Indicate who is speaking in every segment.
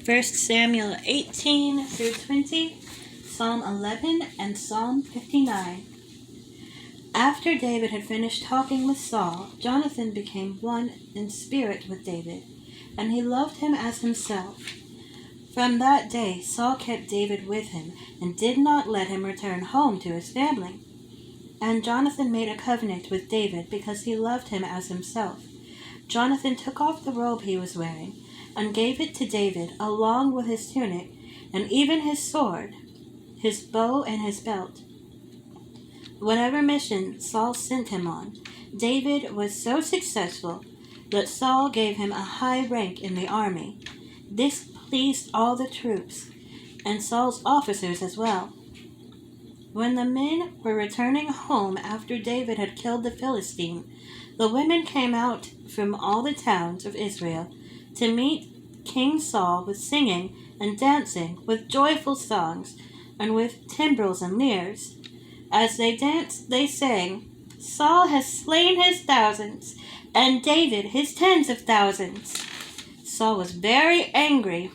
Speaker 1: First Samuel 18 through 20, Psalm 11, and Psalm 59. After David had finished talking with Saul, Jonathan became one in spirit with David, and he loved him as himself. From that day Saul kept David with him, and did not let him return home to his family. And Jonathan made a covenant with David because he loved him as himself. Jonathan took off the robe he was wearing, and gave it to David along with his tunic, and even his sword, his bow, and his belt. Whatever mission Saul sent him on, David was so successful that Saul gave him a high rank in the army. This pleased all the troops, and Saul's officers as well. When the men were returning home after David had killed the Philistine, the women came out from all the towns of Israel to meet King Saul with singing and dancing, with joyful songs, and with timbrels and lyres. As they danced, they sang, "Saul has slain his thousands, and David his tens of thousands." Saul was very angry.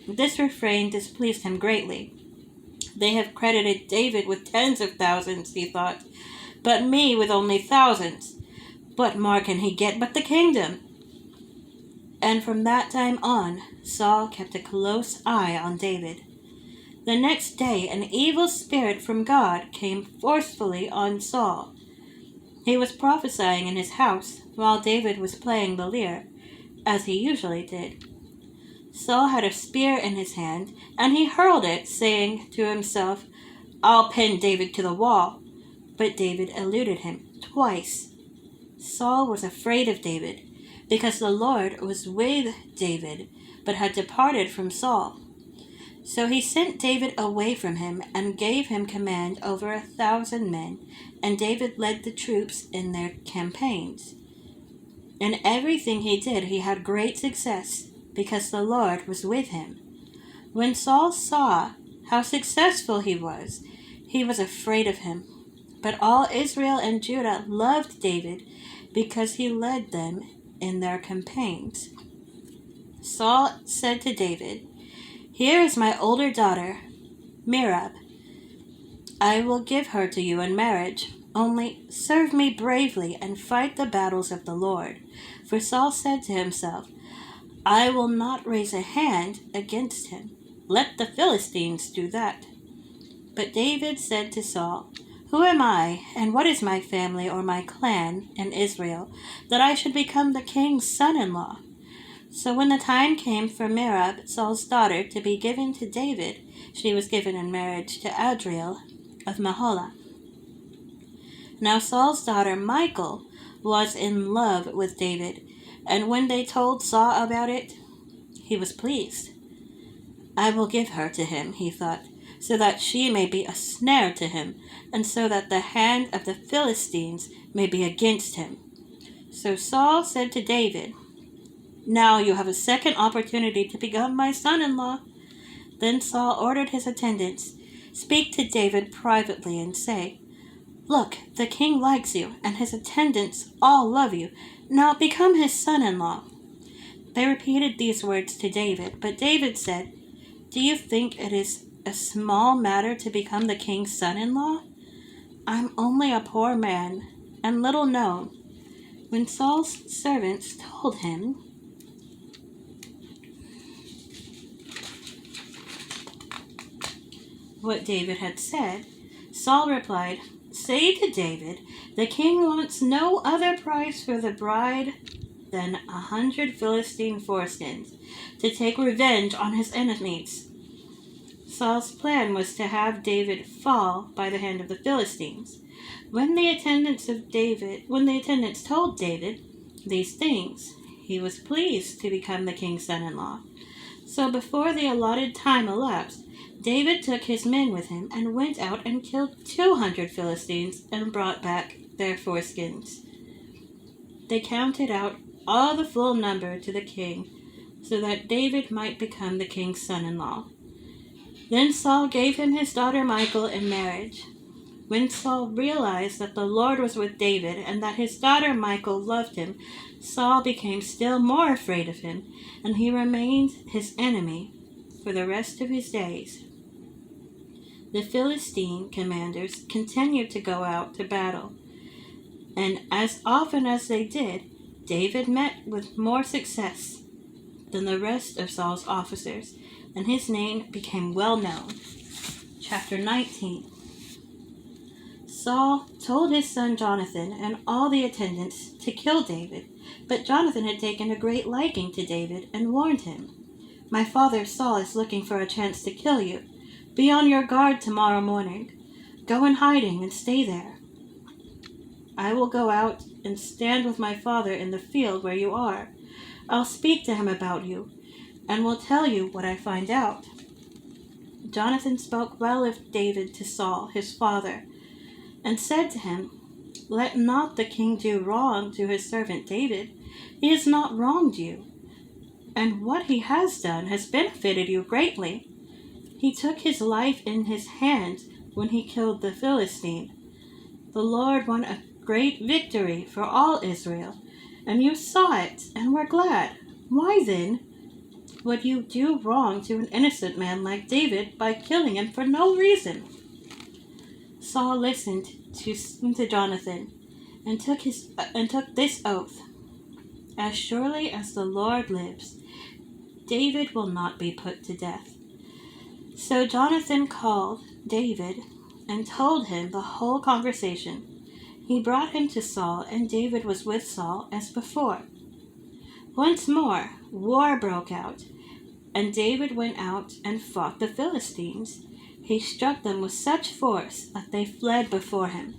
Speaker 1: This refrain displeased him greatly. "They have credited David with tens of thousands," he thought, "but me with only thousands. What more can he get but the kingdom?" And from that time on, Saul kept a close eye on David. The next day, an evil spirit from God came forcefully on Saul. He was prophesying in his house while David was playing the lyre, as he usually did. Saul had a spear in his hand, and he hurled it, saying to himself, "I'll pin David to the wall." But David eluded him twice. Saul was afraid of David, because the Lord was with David, but had departed from Saul. So he sent David away from him, and gave him command over 1,000 men, and David led the troops in their campaigns. In everything he did, he had great success, because the Lord was with him. When Saul saw how successful he was afraid of him. But all Israel and Judah loved David, because he led them in their campaigns. Saul said to David, "Here is my older daughter, Merab. I will give her to you in marriage. Only serve me bravely and fight the battles of the Lord." For Saul said to himself, "I will not raise a hand against him. Let the Philistines do that." But David said to Saul, "Who am I, and what is my family or my clan in Israel, that I should become the king's son-in-law?" So when the time came for Merab, Saul's daughter, to be given to David, she was given in marriage to Adriel of Meholah. Now Saul's daughter Michal was in love with David, and when they told Saul about it, he was pleased. "I will give her to him," he thought, "so that she may be a snare to him, and so that the hand of the Philistines may be against him." So Saul said to David, "Now you have a second opportunity to become my son-in-law." Then Saul ordered his attendants, "Speak to David privately and say, 'Look, the king likes you, and his attendants all love you. Now become his son-in-law.'" They repeated these words to David, but David said, "Do you think it is a small matter to become the king's son-in-law? I'm only a poor man, and little known." When Saul's servants told him what David had said, Saul replied, "Say to David, the king wants no other price for the bride than 100 Philistine foreskins, to take revenge on his enemies." Saul's plan was to have David fall by the hand of the Philistines. When the attendants told David these things, he was pleased to become the king's son-in-law. So before the allotted time elapsed, David took his men with him and went out and killed 200 Philistines and brought back their foreskins. They counted out all the full number to the king, so that David might become the king's son-in-law. Then Saul gave him his daughter Michal in marriage. When Saul realized that the Lord was with David and that his daughter Michal loved him, Saul became still more afraid of him, and he remained his enemy for the rest of his days. The Philistine commanders continued to go out to battle, and as often as they did, David met with more success than the rest of Saul's officers, and his name became well known. Chapter 19. Saul told his son Jonathan and all the attendants to kill David, but Jonathan had taken a great liking to David and warned him, "My father Saul is looking for a chance to kill you. Be on your guard tomorrow morning. Go in hiding and stay there. I will go out and stand with my father in the field where you are. I'll speak to him about you, and will tell you what I find out." Jonathan spoke well of David to Saul, his father, and said to him, "Let not the king do wrong to his servant David. He has not wronged you, and what he has done has benefited you greatly. He took his life in his hands when he killed the Philistine. The Lord won a great victory for all Israel, and you saw it and were glad. Why then would you do wrong to an innocent man like David by killing him for no reason?" Saul listened to Jonathan and took this oath, "As surely as the Lord lives, David will not be put to death." So Jonathan called David and told him the whole conversation. He brought him to Saul, and David was with Saul as before. Once more, war broke out, and David went out and fought the Philistines. He struck them with such force that they fled before him.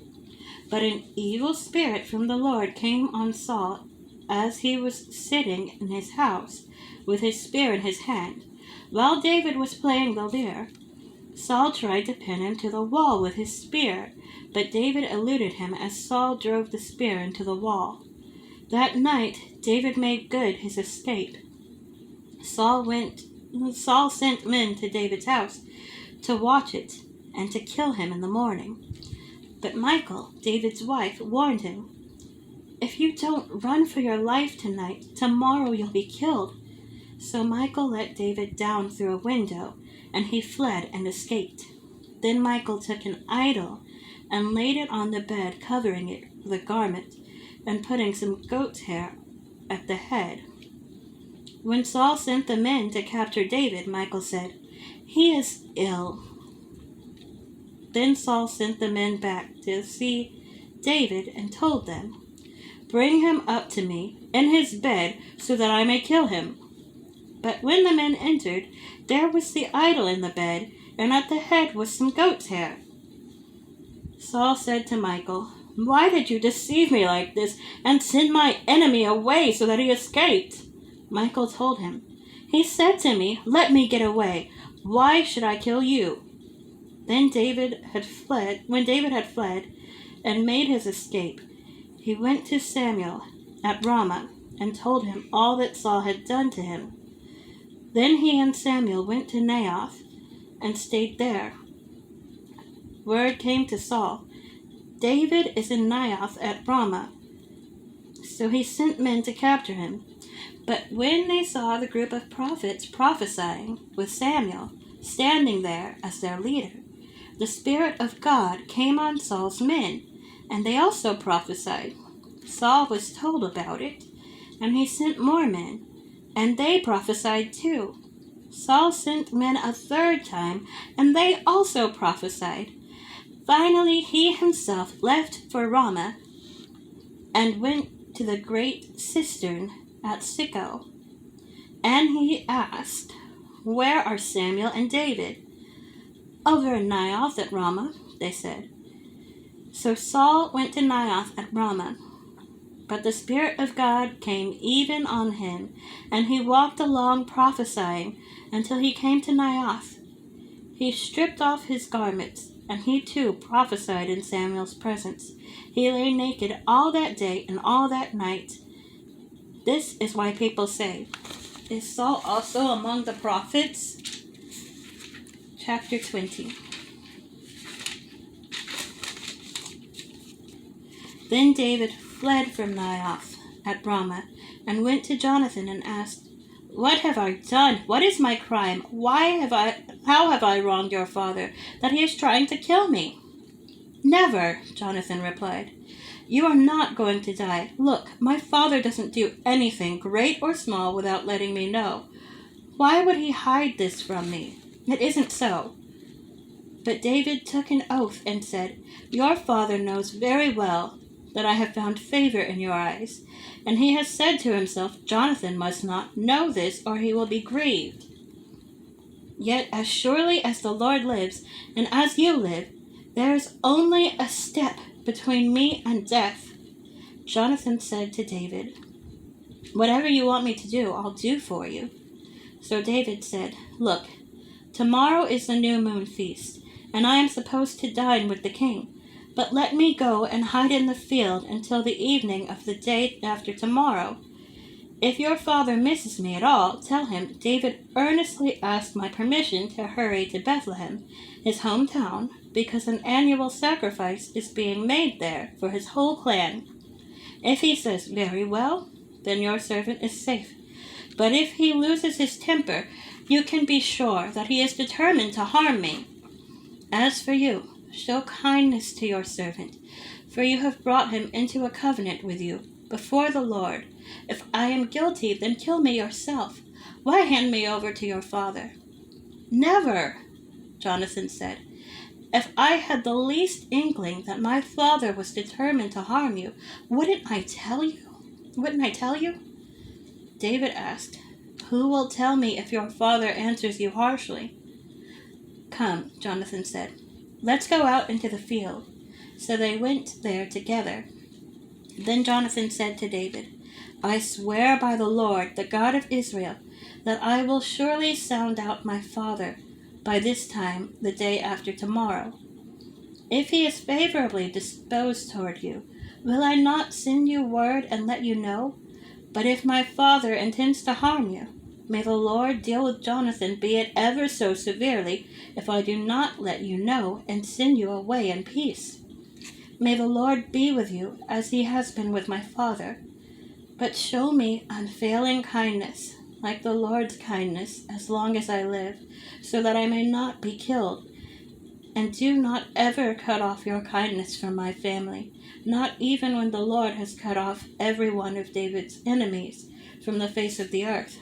Speaker 1: But an evil spirit from the Lord came on Saul as he was sitting in his house with his spear in his hand. While David was playing the lyre, Saul tried to pin him to the wall with his spear, but David eluded him as Saul drove the spear into the wall. That night, David made good his escape. Saul sent men to David's house to watch it and to kill him in the morning. But Michal, David's wife, warned him, "If you don't run for your life tonight, tomorrow you'll be killed." So Michal let David down through a window, and he fled and escaped. Then Michal took an idol and laid it on the bed, covering it with a garment, and putting some goat's hair at the head. When Saul sent the men to capture David, Michal said, "He is ill." Then Saul sent the men back to see David and told them, "Bring him up to me in his bed so that I may kill him." But when the men entered, there was the idol in the bed, and at the head was some goat's hair. Saul said to Michal, "Why did you deceive me like this and send my enemy away so that he escaped?" Michal told him, "He said to me, 'Let me get away. Why should I kill you?'" When David had fled and made his escape, he went to Samuel at Ramah and told him all that Saul had done to him. Then he and Samuel went to Naioth and stayed there. Word came to Saul, "David is in Naioth at Ramah." So he sent men to capture him. But when they saw the group of prophets prophesying with Samuel standing there as their leader, the Spirit of God came on Saul's men, and they also prophesied. Saul was told about it, and he sent more men, and they prophesied too. Saul sent men a third time, and they also prophesied. Finally, he himself left for Ramah and went to the great cistern at Sicco. And he asked, "Where are Samuel and David?" "Over in Naioth at Ramah," they said. So Saul went to Naioth at Ramah. But the Spirit of God came even on him, and he walked along prophesying until he came to Naioth. He stripped off his garments, and he too prophesied in Samuel's presence. He lay naked all that day and all that night. This is why people say, "Is Saul also among the prophets?" Chapter 20. Then David fled from Naioth at Ramah and went to Jonathan and asked, What have I done? What is my crime? How have I wronged your father, that he is trying to kill me?" "Never," Jonathan replied. "You are not going to die. Look, my father doesn't do anything, great or small, without letting me know. Why would he hide this from me? It isn't so." But David took an oath and said, "Your father knows very well that I have found favor in your eyes, and he has said to himself, 'Jonathan must not know this, or he will be grieved.' Yet as surely as the Lord lives, and as you live, there is only a step between me and death." Jonathan said to David, "Whatever you want me to do, I'll do for you." So David said, "Look, tomorrow is the new moon feast, and I am supposed to dine with the king. But let me go and hide in the field until the evening of the day after tomorrow. If your father misses me at all, tell him David earnestly asked my permission to hurry to Bethlehem, his hometown, because an annual sacrifice is being made there for his whole clan. If he says, 'Very well,' then your servant is safe. But if he loses his temper, you can be sure that he is determined to harm me. As for you, show kindness to your servant, for you have brought him into a covenant with you before the Lord. If I am guilty, then kill me yourself. Why hand me over to your father?" "Never," Jonathan said. "If I had the least inkling that my father was determined to harm you, wouldn't I tell you? David asked, "Who will tell me if your father answers you harshly?" "Come," Jonathan said. "Let's go out into the field." So they went there together. Then Jonathan said to David, "I swear by the Lord, the God of Israel, that I will surely sound out my father by this time the day after tomorrow. If he is favorably disposed toward you, will I not send you word and let you know? But if my father intends to harm you, may the Lord deal with Jonathan, be it ever so severely, if I do not let you know and send you away in peace. May the Lord be with you, as he has been with my father. But show me unfailing kindness, like the Lord's kindness, as long as I live, so that I may not be killed. And do not ever cut off your kindness from my family, not even when the Lord has cut off every one of David's enemies from the face of the earth."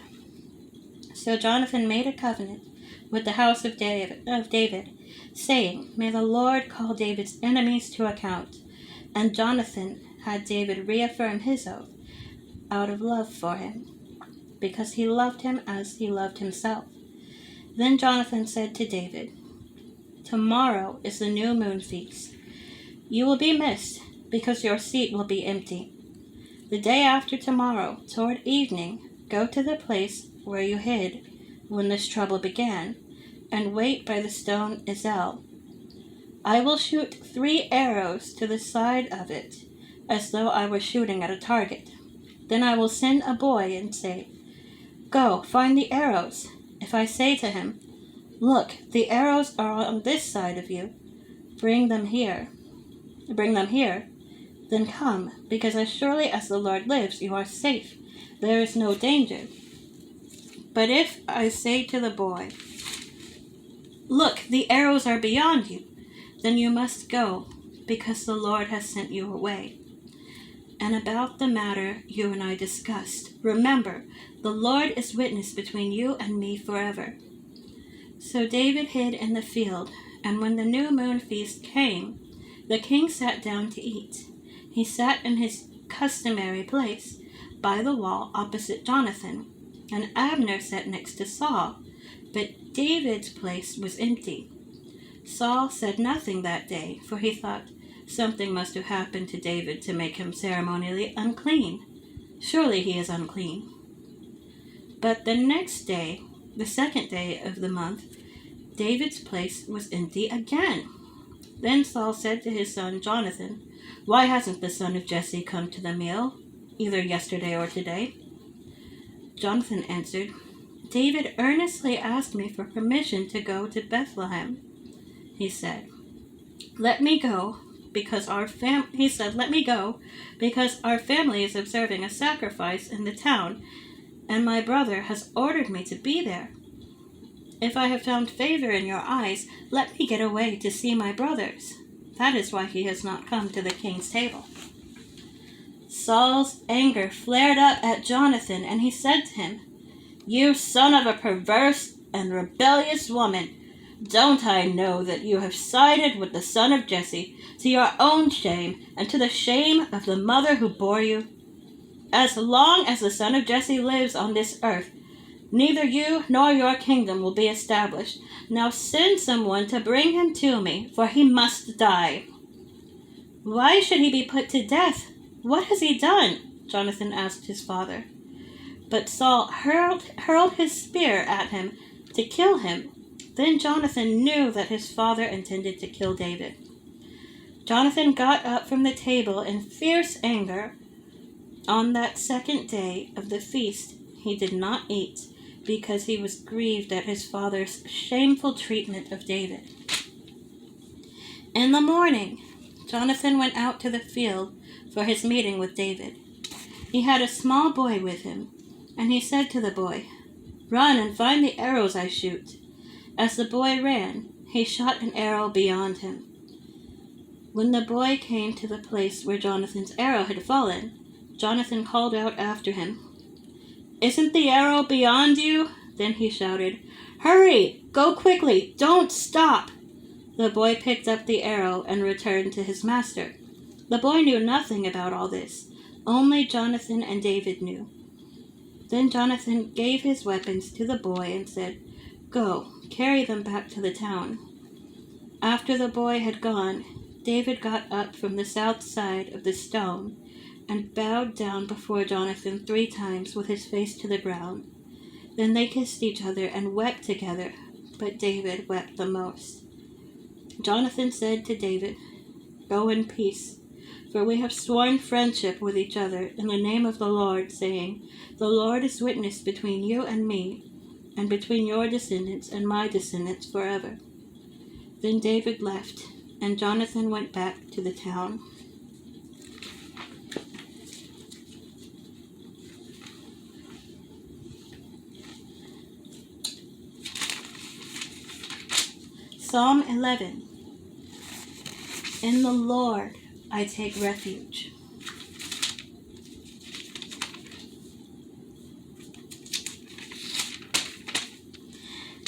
Speaker 1: So Jonathan made a covenant with the house of David, saying, "May the Lord call David's enemies to account." And Jonathan had David reaffirm his oath out of love for him, because he loved him as he loved himself. Then Jonathan said to David, "Tomorrow is the new moon feast. You will be missed, because your seat will be empty. The day after tomorrow, toward evening, go to the place where you hid when this trouble began, and wait by the stone Ezel. I will shoot 3 arrows to the side of it, as though I were shooting at a target. Then I will send a boy and say, 'Go, find the arrows.' If I say to him, 'Look, the arrows are on this side of you. Bring them here,' then come, because as surely as the Lord lives, you are safe. There is no danger. But if I say to the boy, 'Look, the arrows are beyond you,' then you must go, because the Lord has sent you away. And about the matter you and I discussed, remember, the Lord is witness between you and me forever." So David hid in the field, and when the new moon feast came, the king sat down to eat. He sat in his customary place, by the wall opposite Jonathan, and Abner sat next to Saul, but David's place was empty. Saul said nothing that day, for he thought, something must have happened to David to make him ceremonially unclean. Surely he is unclean. But the next day, the 2nd day of the month, David's place was empty again. Then Saul said to his son Jonathan, "Why hasn't the son of Jesse come to the meal, either yesterday or today?" Jonathan answered, "David earnestly asked me for permission to go to Bethlehem. He said, 'Let me go, because our family is observing a sacrifice in the town, and my brother has ordered me to be there. If I have found favor in your eyes, let me get away to see my brothers. That is why he has not come to the king's table." Saul's anger flared up at Jonathan, and he said to him, "You son of a perverse and rebellious woman, don't I know that you have sided with the son of Jesse to your own shame and to the shame of the mother who bore you? As long as the son of Jesse lives on this earth, neither you nor your kingdom will be established. Now send someone to bring him to me, for he must die." "Why should he be put to death? What has he done?" Jonathan asked his father. But Saul hurled his spear at him to kill him. Then Jonathan knew that his father intended to kill David. Jonathan got up from the table in fierce anger. On that second day of the feast he did not eat, because he was grieved at his father's shameful treatment of David. In the morning, Jonathan went out to the field for his meeting with David. He had a small boy with him, and he said to the boy, "Run and find the arrows I shoot." As the boy ran, he shot an arrow beyond him. When the boy came to the place where Jonathan's arrow had fallen, Jonathan called out after him, "Isn't the arrow beyond you?" Then he shouted, "Hurry! Go quickly! Don't stop!" The boy picked up the arrow and returned to his master. The boy knew nothing about all this. Only Jonathan and David knew. Then Jonathan gave his weapons to the boy and said, "Go, carry them back to the town." After the boy had gone, David got up from the south side of the stone and bowed down before Jonathan 3 times with his face to the ground. Then they kissed each other and wept together, but David wept the most. Jonathan said to David, "Go in peace, for we have sworn friendship with each other in the name of the Lord, saying, 'The Lord is witness between you and me, and between your descendants and my descendants forever.'" Then David left, and Jonathan went back to the town. Psalm 11. In the Lord I take refuge.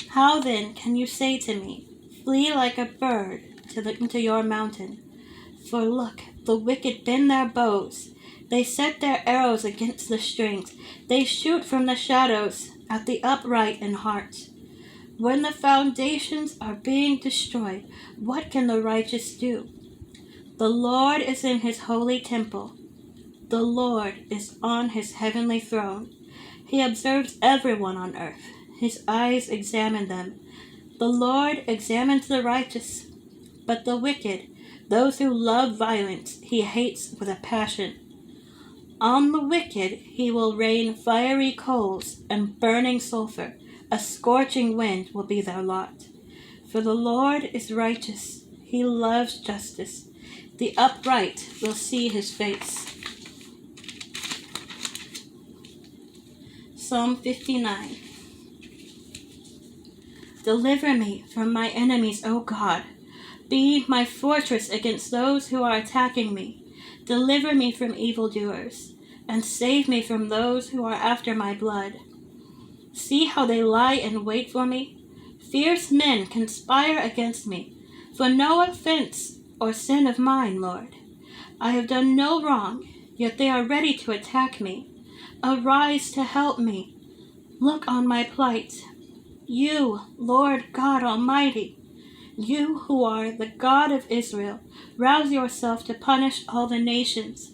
Speaker 1: How then can you say to me, "Flee like a bird into your mountain"? For look, the wicked bend their bows. They set their arrows against the strings. They shoot from the shadows at the upright in heart. When the foundations are being destroyed, what can the righteous do? The Lord is in his holy temple. The Lord is on his heavenly throne. He observes everyone on earth. His eyes examine them. The Lord examines the righteous, but the wicked, those who love violence, he hates with a passion. On the wicked he will rain fiery coals and burning sulfur. A scorching wind will be their lot. For the Lord is righteous. He loves justice. The upright will see his face. Psalm 59. Deliver me from my enemies, O God. Be my fortress against those who are attacking me. Deliver me from evildoers, and save me from those who are after my blood. See how they lie in wait for me. Fierce men conspire against me, for no offense or sin of mine, Lord. I have done no wrong, yet they are ready to attack me. Arise to help me. Look on my plight. You, Lord God Almighty, you who are the God of Israel, rouse yourself to punish all the nations.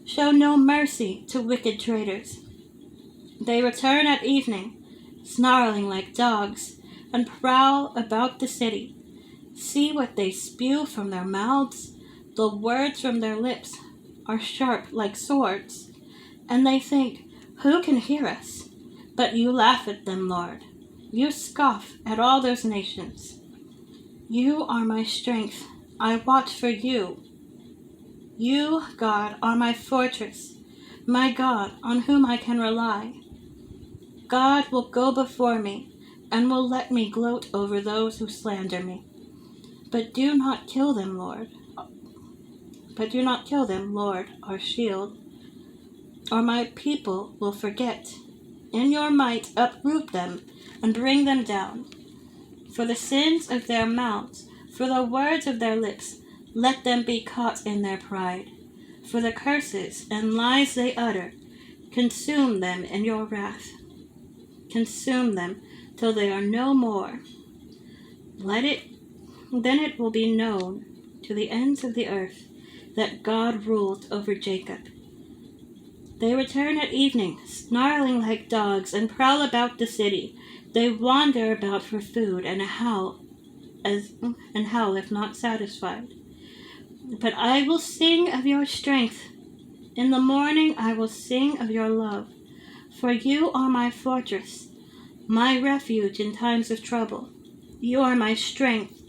Speaker 1: Show no mercy to wicked traitors. They return at evening, snarling like dogs, and prowl about the city. See what they spew from their mouths. The words from their lips are sharp like swords. And they think, "Who can hear us?" But you laugh at them, Lord. You scoff at all those nations. You are my strength. I watch for you. You, God, are my fortress, my God, on whom I can rely. God will go before me and will let me gloat over those who slander me. But do not kill them, Lord. But do not kill them, Lord, our shield, or my people will forget. In your might uproot them and bring them down. For the sins of their mouths, for the words of their lips, let them be caught in their pride. For the curses and lies they utter, consume them in your wrath. Consume them till they are no more. Then it will be known to the ends of the earth that God ruled over Jacob. They return at evening, snarling like dogs, and prowl about the city. They wander about for food and howl if not satisfied. But I will sing of your strength. In the morning I will sing of your love. For you are my fortress, my refuge in times of trouble. You are my strength.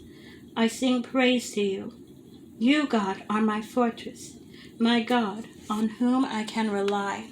Speaker 1: I sing praise to you. You, God, are my fortress, my God, on whom I can rely.